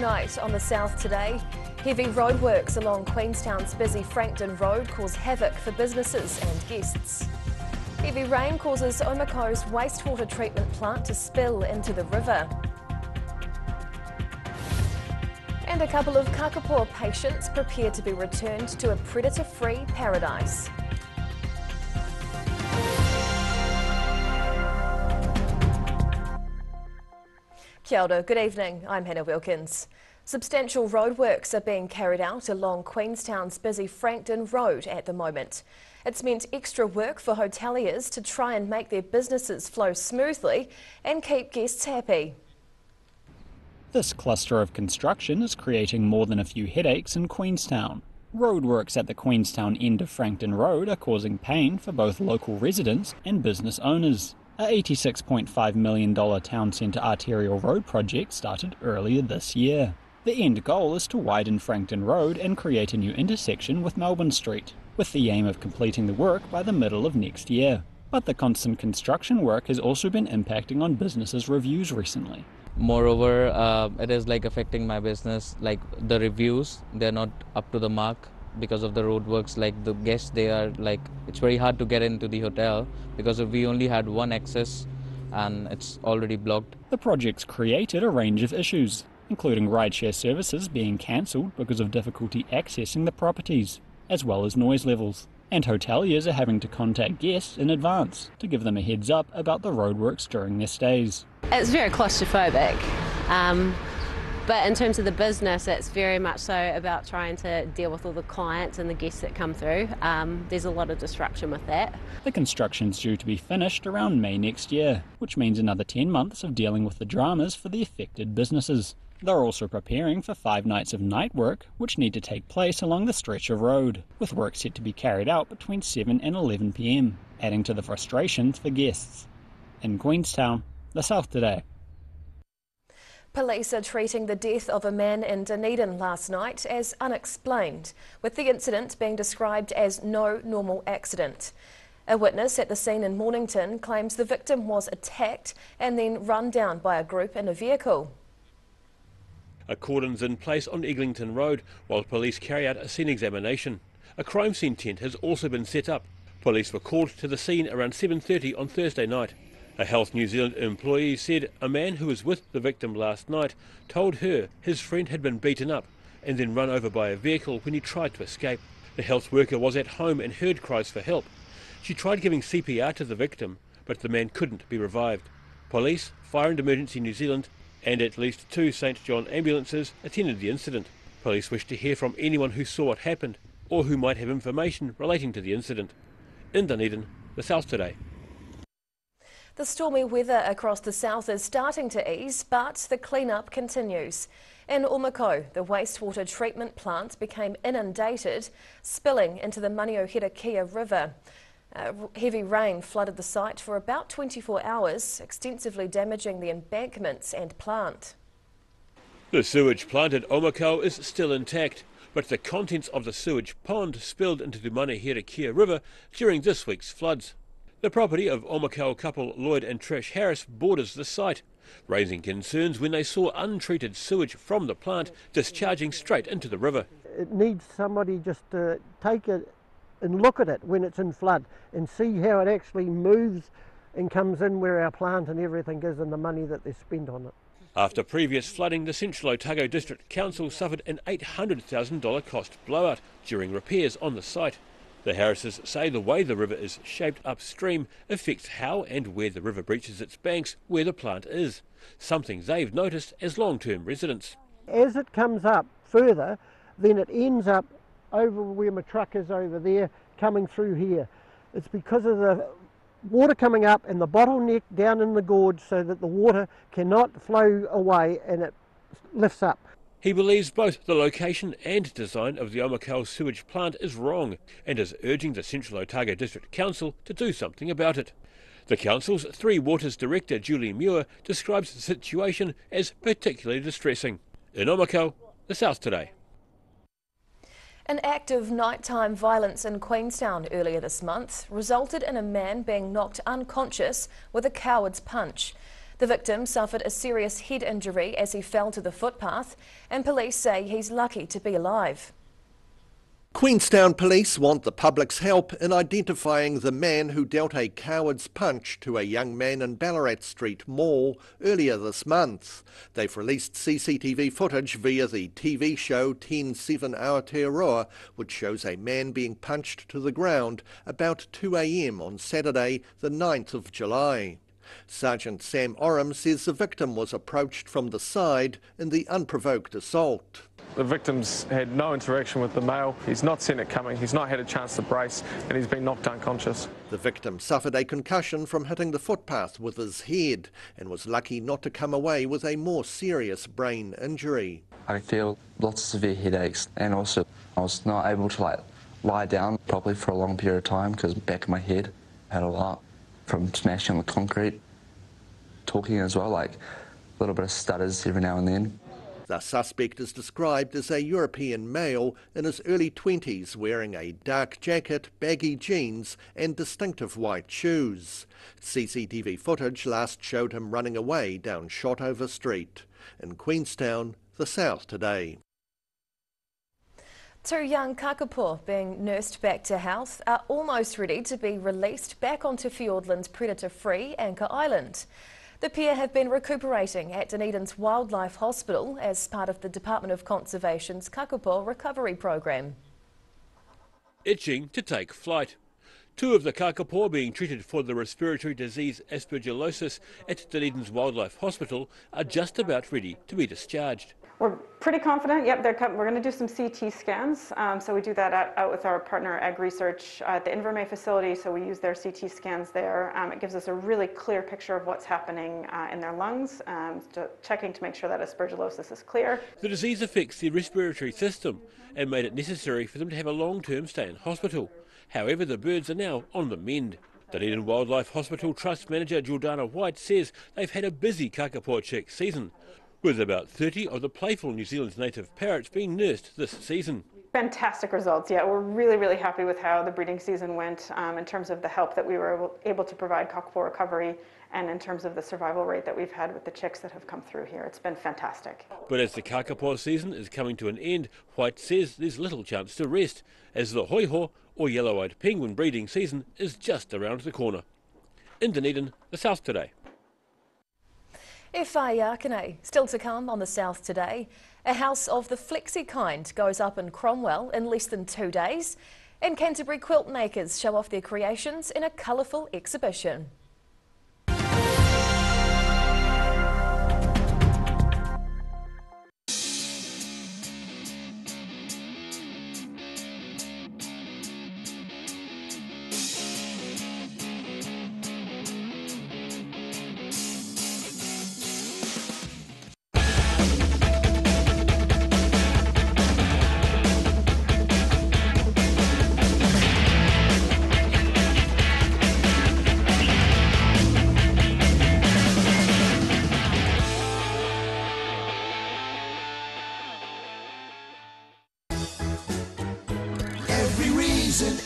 tonight on the South Today. Heavy roadworks along Queenstown's busy Frankton Road cause havoc for businesses and guests. Heavy rain causes Omako's wastewater treatment plant to spill into the river. And a couple of kakapo patients prepare to be returned to a predator-free paradise. Kia ora, good evening, I'm Hannah Wilkins. Substantial roadworks are being carried out along Queenstown's busy Frankton Road at the moment. It's meant extra work for hoteliers to try and make their businesses flow smoothly and keep guests happy. This cluster of construction is creating more than a few headaches in Queenstown. Roadworks at the Queenstown end of Frankton Road are causing pain for both local residents and business owners. A $86.5 million town centre arterial road project started earlier this year. The end goal is to widen Frankton Road and create a new intersection with Melbourne Street, with the aim of completing the work by the middle of next year. But the constant construction work has also been impacting on businesses' reviews recently. Moreover, it is affecting my business, the reviews, they're not up to the mark because of the roadworks. The guests, it's very hard to get into the hotel because we only had one access and it's already blocked. The project's created a range of issues, including rideshare services being cancelled because of difficulty accessing the properties, as well as noise levels. And hoteliers are having to contact guests in advance to give them a heads up about the roadworks during their stays. It's very claustrophobic, but in terms of the business, it's very much so about trying to deal with all the clients and the guests that come through. There's a lot of disruption with that. The construction's due to be finished around May next year, which means another 10 months of dealing with the dramas for the affected businesses. They're also preparing for 5 nights of night work, which need to take place along the stretch of road, with work set to be carried out between 7 and 11 p.m, adding to the frustrations for guests. In Queenstown, the South Today. Police are treating the death of a man in Dunedin last night as unexplained, with the incident being described as no normal accident. A witness at the scene in Mornington claims the victim was attacked and then run down by a group in a vehicle. A cordon's in place on Eglinton Road while police carry out a scene examination. A crime scene tent has also been set up. Police were called to the scene around 7:30 on Thursday night. A Health New Zealand employee said a man who was with the victim last night told her his friend had been beaten up and then run over by a vehicle when he tried to escape. The health worker was at home and heard cries for help. She tried giving CPR to the victim, but the man couldn't be revived. Police, Fire and Emergency New Zealand and at least 2 St John ambulances attended the incident. Police wish to hear from anyone who saw what happened or who might have information relating to the incident. In Dunedin, the South Today. The stormy weather across the south is starting to ease, but the clean-up continues. In Omako, the wastewater treatment plant became inundated, spilling into the Maniohirakia River. Heavy rain flooded the site for about 24 hours, extensively damaging the embankments and plant. The sewage plant at Omako is still intact, but the contents of the sewage pond spilled into the Maniohirakia River during this week's floods. The property of Omako couple Lloyd and Trish Harris borders the site, raising concerns when they saw untreated sewage from the plant discharging straight into the river. It needs somebody just to take it and look at it when it's in flood and see how it actually moves and comes in where our plant and everything is and the money that they spend on it. After previous flooding, the Central Otago District Council suffered an $800,000 cost blowout during repairs on the site. The Harrises say the way the river is shaped upstream affects how and where the river breaches its banks where the plant is, something they've noticed as long-term residents. As it comes up further, then it ends up over where my truck is over there, coming through here. It's because of the water coming up and the bottleneck down in the gorge so that the water cannot flow away and it lifts up. He believes both the location and design of the Omako sewage plant is wrong and is urging the Central Otago District Council to do something about it. The council's Three Waters Director Julie Muir describes the situation as particularly distressing. In Omako, the South Today. An act of nighttime violence in Queenstown earlier this month resulted in a man being knocked unconscious with a coward's punch. The victim suffered a serious head injury as he fell to the footpath, and police say he's lucky to be alive. Queenstown police want the public's help in identifying the man who dealt a coward's punch to a young man in Ballarat Street Mall earlier this month. They've released CCTV footage via the TV show 10/7 Aotearoa, which shows a man being punched to the ground about 2 a.m. on Saturday, the 9th of July. Sergeant Sam Oram says the victim was approached from the side in the unprovoked assault. The victim's had no interaction with the male, he's not seen it coming, he's not had a chance to brace, and he's been knocked unconscious. The victim suffered a concussion from hitting the footpath with his head and was lucky not to come away with a more serious brain injury. I feel lots of severe headaches, and also I was not able to lie down properly for a long period of time because the back of my head had a lot from smashing on the concrete, talking as well, like a little bit of stutters every now and then. The suspect is described as a European male in his early 20s, wearing a dark jacket, baggy jeans and distinctive white shoes. CCTV footage last showed him running away down Shotover Street. In Queenstown, the South Today. 2 young kakapo being nursed back to health are almost ready to be released back onto Fiordland's predator-free Anchor Island. The pair have been recuperating at Dunedin's Wildlife Hospital as part of the Department of Conservation's kakapo recovery program. Itching to take flight. 2 of the kakapo being treated for the respiratory disease aspergillosis at Dunedin's Wildlife Hospital are just about ready to be discharged. We're pretty confident. Yep, we're going to do some CT scans. So we do that out with our partner Ag Research at the Invermay facility. So we use their CT scans there. It gives us a really clear picture of what's happening in their lungs, checking to make sure that aspergillosis is clear. The disease affects the respiratory system and made it necessary for them to have a long-term stay in hospital. However, the birds are now on the mend. Dunedin Wildlife Hospital Trust Manager Jordana White says they've had a busy kakapo check season, with about 30 of the playful New Zealand's native parrots being nursed this season. Fantastic results. Yeah, we're really happy with how the breeding season went in terms of the help that we were able to provide kakapo recovery and in terms of the survival rate that we've had with the chicks that have come through here. It's been fantastic. But as the kakapo season is coming to an end, White says there's little chance to rest, as the hoiho, or yellow-eyed penguin breeding season, is just around the corner. In Dunedin, the South Today. Whaiakene, still to come on the South Today. A house of the flexi kind goes up in Cromwell in less than 2 days, and Canterbury quilt makers show off their creations in a colourful exhibition.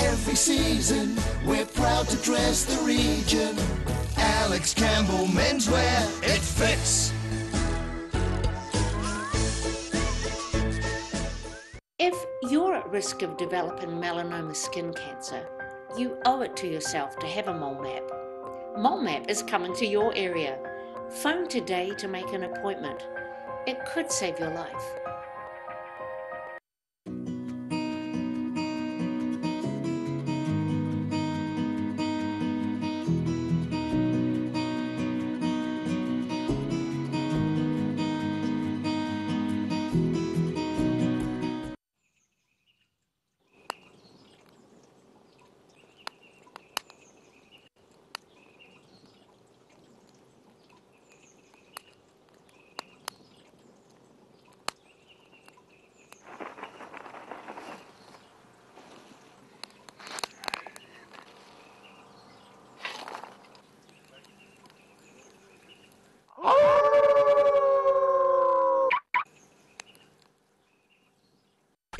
Every season, we're proud to dress the region. Alex Campbell Menswear, it fits. If you're at risk of developing melanoma skin cancer, you owe it to yourself to have a mole map. Mole map is coming to your area. Phone today to make an appointment. It could save your life.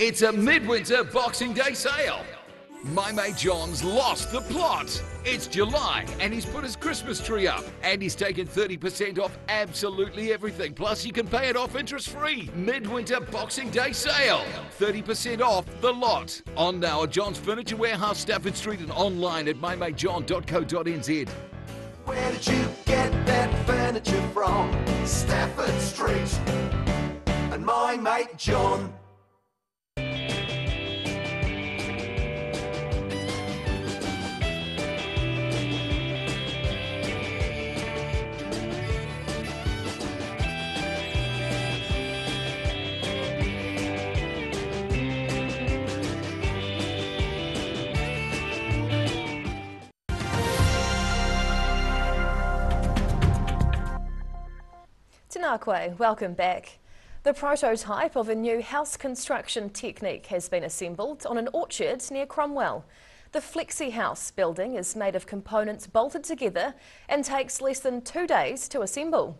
It's a midwinter Boxing Day sale. My mate John's lost the plot. It's July and he's put his Christmas tree up and he's taken 30% off absolutely everything. Plus you can pay it off interest-free. Midwinter Boxing Day sale. 30% off the lot. On now at John's Furniture Warehouse, Stafford Street, and online at mymatejohn.co.nz. Where did you get that furniture from? Stafford Street and My Mate John. Tēnā, welcome back. The prototype of a new house construction technique has been assembled on an orchard near Cromwell. The Flexi House building is made of components bolted together and takes less than 2 days to assemble.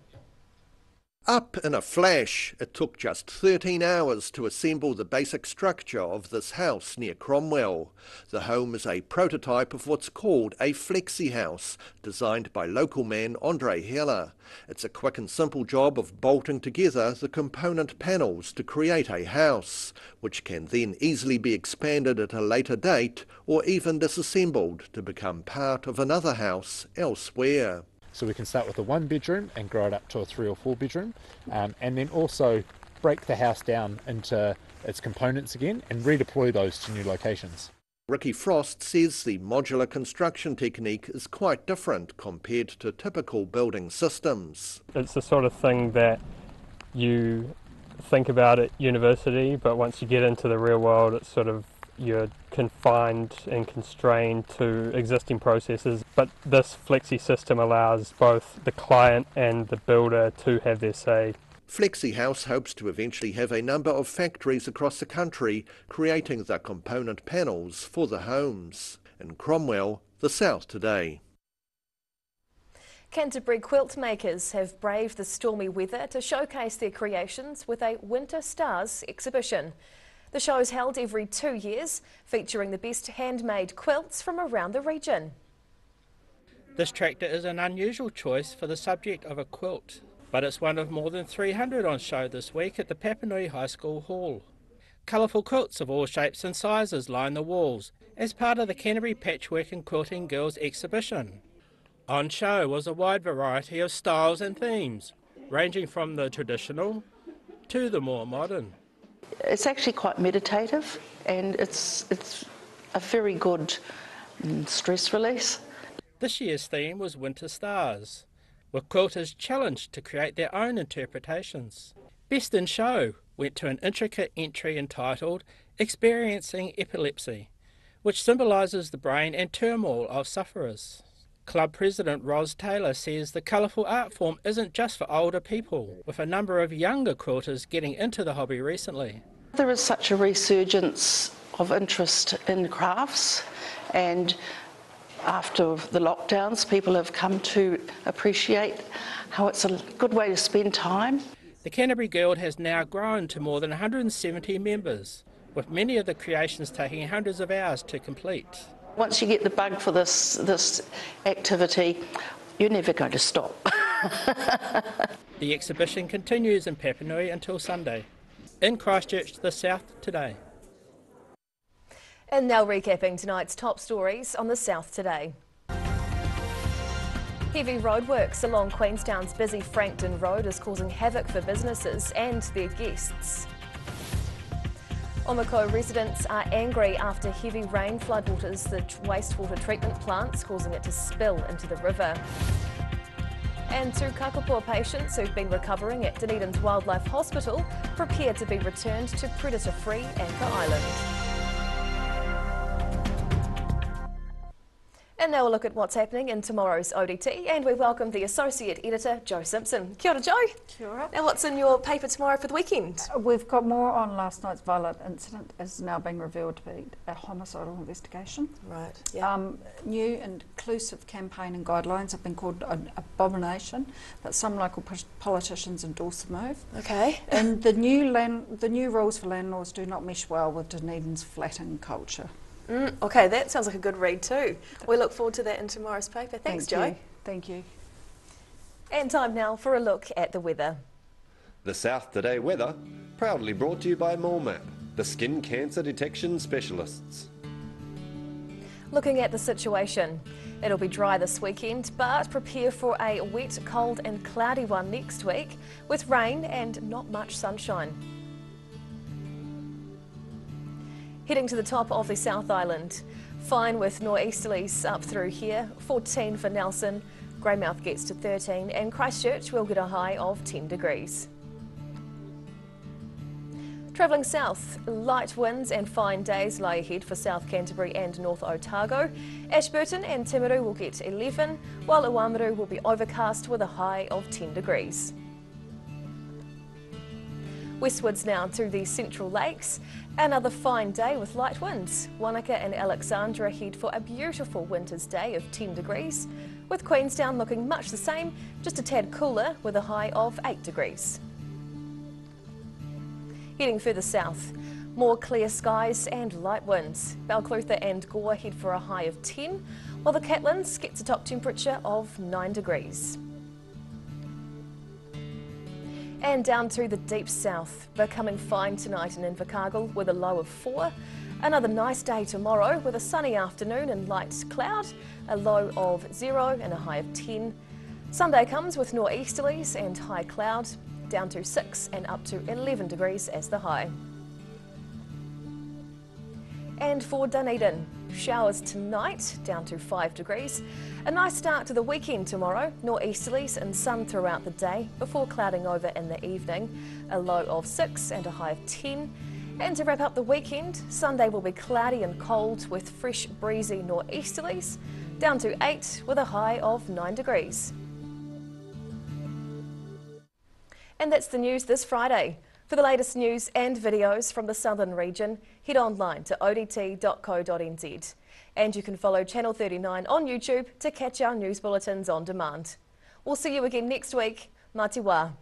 Up in a flash, it took just 13 hours to assemble the basic structure of this house near Cromwell. The home is a prototype of what's called a flexi house, designed by local man Andre Heller. It's a quick and simple job of bolting together the component panels to create a house, which can then easily be expanded at a later date or even disassembled to become part of another house elsewhere. So we can start with a 1 bedroom and grow it up to a 3 or 4 bedroom, and then also break the house down into its components again and redeploy those to new locations. Ricky Frost says the modular construction technique is quite different compared to typical building systems. It's the sort of thing that you think about at university, but once you get into the real world, it's sort of you're confined and constrained to existing processes, but this flexi system allows both the client and the builder to have their say. Flexi House hopes to eventually have a number of factories across the country creating the component panels for the homes. In Cromwell, the South Today. Canterbury quilt makers have braved the stormy weather to showcase their creations with a Winter Stars exhibition. The show is held every 2 years, featuring the best handmade quilts from around the region. This tractor is an unusual choice for the subject of a quilt, but it's one of more than 300 on show this week at the Papanui High School Hall. Colourful quilts of all shapes and sizes line the walls as part of the Canterbury Patchwork and Quilting Girls exhibition. On show was a wide variety of styles and themes, ranging from the traditional to the more modern. It's actually quite meditative, and it's a very good stress release. This year's theme was Winter Stars, with quilters challenged to create their own interpretations. Best in Show went to an intricate entry entitled Experiencing Epilepsy, which symbolises the brain and turmoil of sufferers. Club President Ros Taylor says the colourful art form isn't just for older people, with a number of younger quilters getting into the hobby recently. There is such a resurgence of interest in crafts, and after the lockdowns people have come to appreciate how it's a good way to spend time. The Canterbury Guild has now grown to more than 170 members, with many of the creations taking hundreds of hours to complete. Once you get the bug for this activity, you're never going to stop. The exhibition continues in Papanui until Sunday. In Christchurch, the South Today. And now recapping tonight's top stories on the South Today. Heavy roadworks along Queenstown's busy Frankton Road is causing havoc for businesses and their guests. Omako residents are angry after heavy rain floodwaters the wastewater treatment plants, causing it to spill into the river. And 2 Kakapua patients who've been recovering at Dunedin's Wildlife Hospital prepare to be returned to predator-free Anchor Island. And now we'll look at what's happening in tomorrow's ODT, and we welcome the Associate Editor, Jo Simpson. Kia ora, Jo. Kia ora. Now what's in your paper tomorrow for the weekend? We've got more on last night's violent incident is now being revealed to be a homicidal investigation. Right, yeah. New inclusive campaigning guidelines have been called an abomination, but some local politicians endorse the move. Okay. And the new rules for landlords do not mesh well with Dunedin's flatting culture. Okay, that sounds like a good read too. We look forward to that in tomorrow's paper. Thanks, Jo. Thank you. And time now for a look at the weather. The South Today weather, proudly brought to you by MoleMap, the skin cancer detection specialists. Looking at the situation, it'll be dry this weekend, but prepare for a wet, cold and cloudy one next week with rain and not much sunshine. Heading to the top of the South Island, fine with nor'easterlies up through here, 14 for Nelson, Greymouth gets to 13 and Christchurch will get a high of 10 degrees. Travelling south, light winds and fine days lie ahead for South Canterbury and North Otago. Ashburton and Timaru will get 11, while Oamaru will be overcast with a high of 10 degrees. Westwards now to the Central Lakes. Another fine day with light winds. Wanaka and Alexandra head for a beautiful winter's day of 10 degrees, with Queenstown looking much the same, just a tad cooler with a high of 8 degrees. Heading further south, more clear skies and light winds. Balclutha and Gore head for a high of 10, while the Catlins gets a top temperature of 9 degrees. And down to the deep south, becoming fine tonight in Invercargill with a low of 4. Another nice day tomorrow with a sunny afternoon and light cloud, a low of 0 and a high of 10. Sunday comes with nor'easterlies and high cloud, down to 6 and up to 11 degrees as the high. And for Dunedin, showers tonight, down to 5 degrees. A nice start to the weekend tomorrow, nor'easterlies and sun throughout the day before clouding over in the evening, a low of 6 and a high of 10. And to wrap up the weekend, Sunday will be cloudy and cold with fresh breezy nor'easterlies, down to 8 with a high of 9 degrees. And that's the news this Friday. For the latest news and videos from the southern region, head online to odt.co.nz. And you can follow Channel 39 on YouTube to catch our news bulletins on demand. We'll see you again next week. Mā te wā.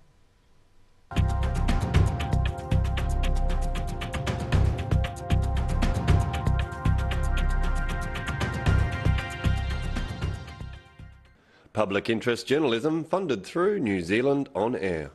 Public interest journalism funded through New Zealand On Air.